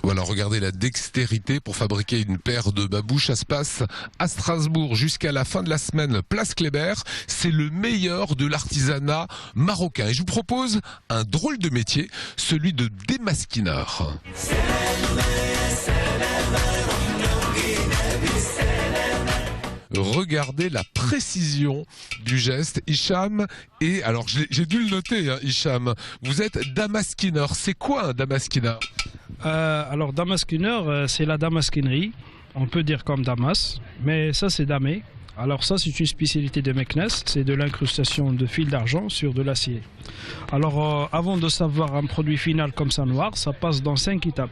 Voilà, regardez la dextérité pour fabriquer une paire de babouches. Ça se passe à Strasbourg jusqu'à la fin de la semaine, place Kléber. C'est le meilleur de l'artisanat marocain. Et je vous propose un drôle de métier, celui de démasquineur. Regardez la précision du geste, Hicham. Et alors, j'ai dû le noter, hein, Hicham. Vous êtes damasquineur. C'est quoi un damasquineur? Alors, damasquineur, c'est la damasquinerie. On peut dire comme Damas, mais ça, c'est damé. Alors ça, c'est une spécialité de Meknes, c'est de l'incrustation de fils d'argent sur de l'acier. Alors, avant de savoir un produit final comme ça noir, ça passe dans 5 étapes.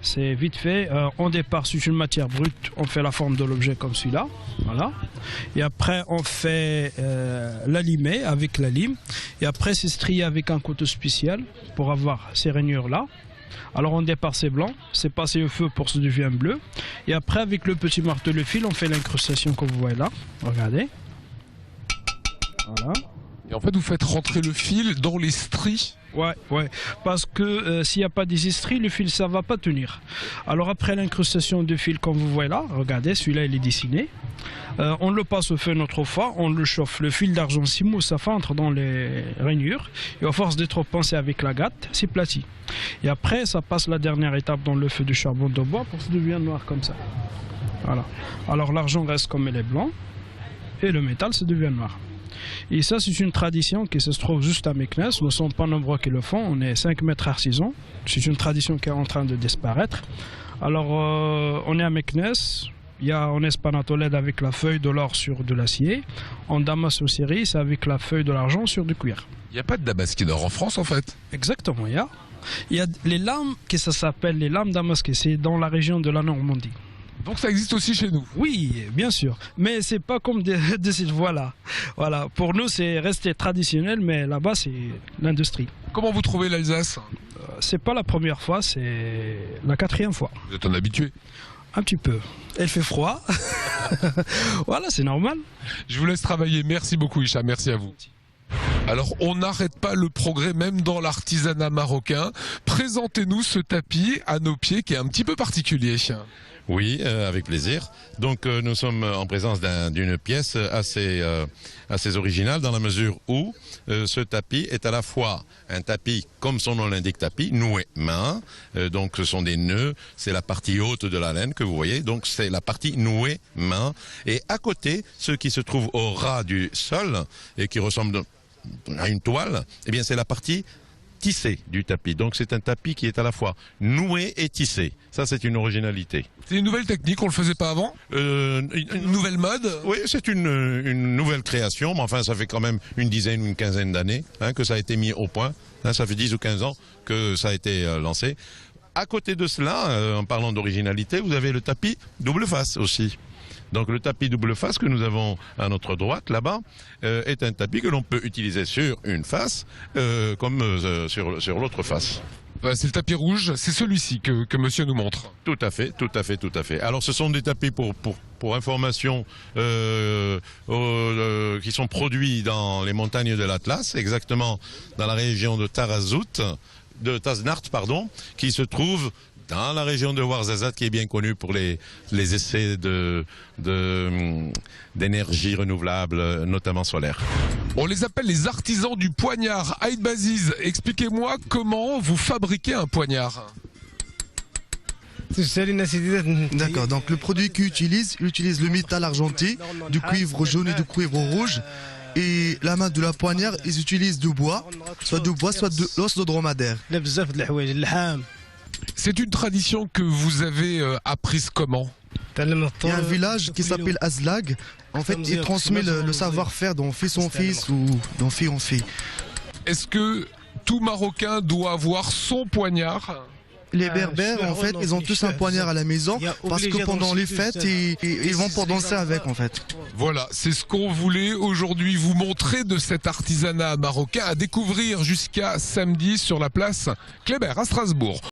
C'est vite fait. On départ sur une matière brute, on fait la forme de l'objet comme celui-là, voilà. Et après, on fait la limer avec la lime. Et après, c'est strié avec un couteau spécial pour avoir ces rainures-là. Alors on départ c'est blanc, c'est passé au feu pour que ça devienne bleu. Et après avec le petit marteau le fil, on fait l'incrustation comme vous voyez là. Regardez. Voilà. Et en fait vous faites rentrer le fil dans les stries. Ouais, parce que s'il n'y a pas des stries, le fil ça va pas tenir. Alors après l'incrustation de fil comme vous voyez là, regardez, celui-là il est dessiné. On le passe au feu une autre fois, on le chauffe. Le fil d'argent s'y ça entre dans les rainures. Et à force d'être pensé avec la gâte, c'est plati. Et après, ça passe la dernière étape dans le feu du charbon de bois pour que ça devienne noir comme ça. Voilà. Alors l'argent reste comme il est blanc et le métal ça devient noir. Et ça, c'est une tradition qui se trouve juste à Meknes. Nous ne sommes pas nombreux qui le font. On est 5 maîtres artisans. C'est une tradition qui est en train de disparaître. Alors, on est à Meknes. Il y a en Espanatolède avec la feuille de l'or sur de l'acier. En Damas au Syrie, c'est avec la feuille de l'argent sur du cuir. Il n'y a pas de damasquineur en France en fait? Exactement, il y a les lames qui ça s'appelle les lames damasquées. C'est dans la région de la Normandie. Donc ça existe aussi chez nous? Oui, bien sûr. Mais c'est pas comme de cette voie-là. Voilà. Pour nous, c'est resté traditionnel, mais là-bas, c'est l'industrie. Comment vous trouvez l'Alsace? C'est pas la première fois, c'est la 4e fois. Vous êtes un habitué? Un petit peu. Elle fait froid. Voilà, c'est normal. Je vous laisse travailler. Merci beaucoup, Hicham. Merci à vous. Alors, on n'arrête pas le progrès même dans l'artisanat marocain. Présentez-nous ce tapis à nos pieds qui est un petit peu particulier. Oui, avec plaisir. Donc nous sommes en présence d'une pièce assez originale dans la mesure où ce tapis est à la fois un tapis, comme son nom l'indique, tapis, noué main. Donc ce sont des nœuds, c'est la partie haute de la laine que vous voyez. Donc c'est la partie nouée main. Et à côté, ce qui se trouve au ras du sol et qui ressemble à une toile, eh bien c'est la partie tissé du tapis. Donc c'est un tapis qui est à la fois noué et tissé. Ça c'est une originalité. C'est une nouvelle technique, on le faisait pas avant? Une nouvelle mode? Oui, c'est une nouvelle création, mais enfin ça fait quand même une dizaine ou une quinzaine d'années que ça a été mis au point. Ça fait 10 ou 15 ans que ça a été lancé. À côté de cela, en parlant d'originalité, vous avez le tapis double face aussi. Donc le tapis double face que nous avons à notre droite là-bas est un tapis que l'on peut utiliser sur une face comme sur l'autre face. C'est le tapis rouge, c'est celui-ci que monsieur nous montre. Tout à fait. Alors ce sont des tapis pour information qui sont produits dans les montagnes de l'Atlas, exactement dans la région de Taznart, qui se trouve dans la région de Ouarzazate, qui est bien connue pour les essais d'énergie renouvelable, notamment solaire. On les appelle les artisans du poignard. Aïd Baziz, expliquez-moi comment vous fabriquez un poignard. D'accord, donc le produit qu'il utilise le métal argenté, du cuivre jaune et du cuivre rouge. Et la main de la poignard, ils utilisent du bois, soit de l'os de dromadaire. C'est une tradition que vous avez apprise comment? Il y a un village qui s'appelle Azlag. En fait, il transmet le savoir-faire d'un fils en fils ou d'un fille en fille. Est-ce que tout Marocain doit avoir son poignard? Les Berbères, en fait, ils ont tous un poignard à la maison parce que pendant les fêtes, ils vont pour danser avec, en fait. Voilà, c'est ce qu'on voulait aujourd'hui vous montrer de cet artisanat marocain à découvrir jusqu'à samedi sur la place Kléber à Strasbourg.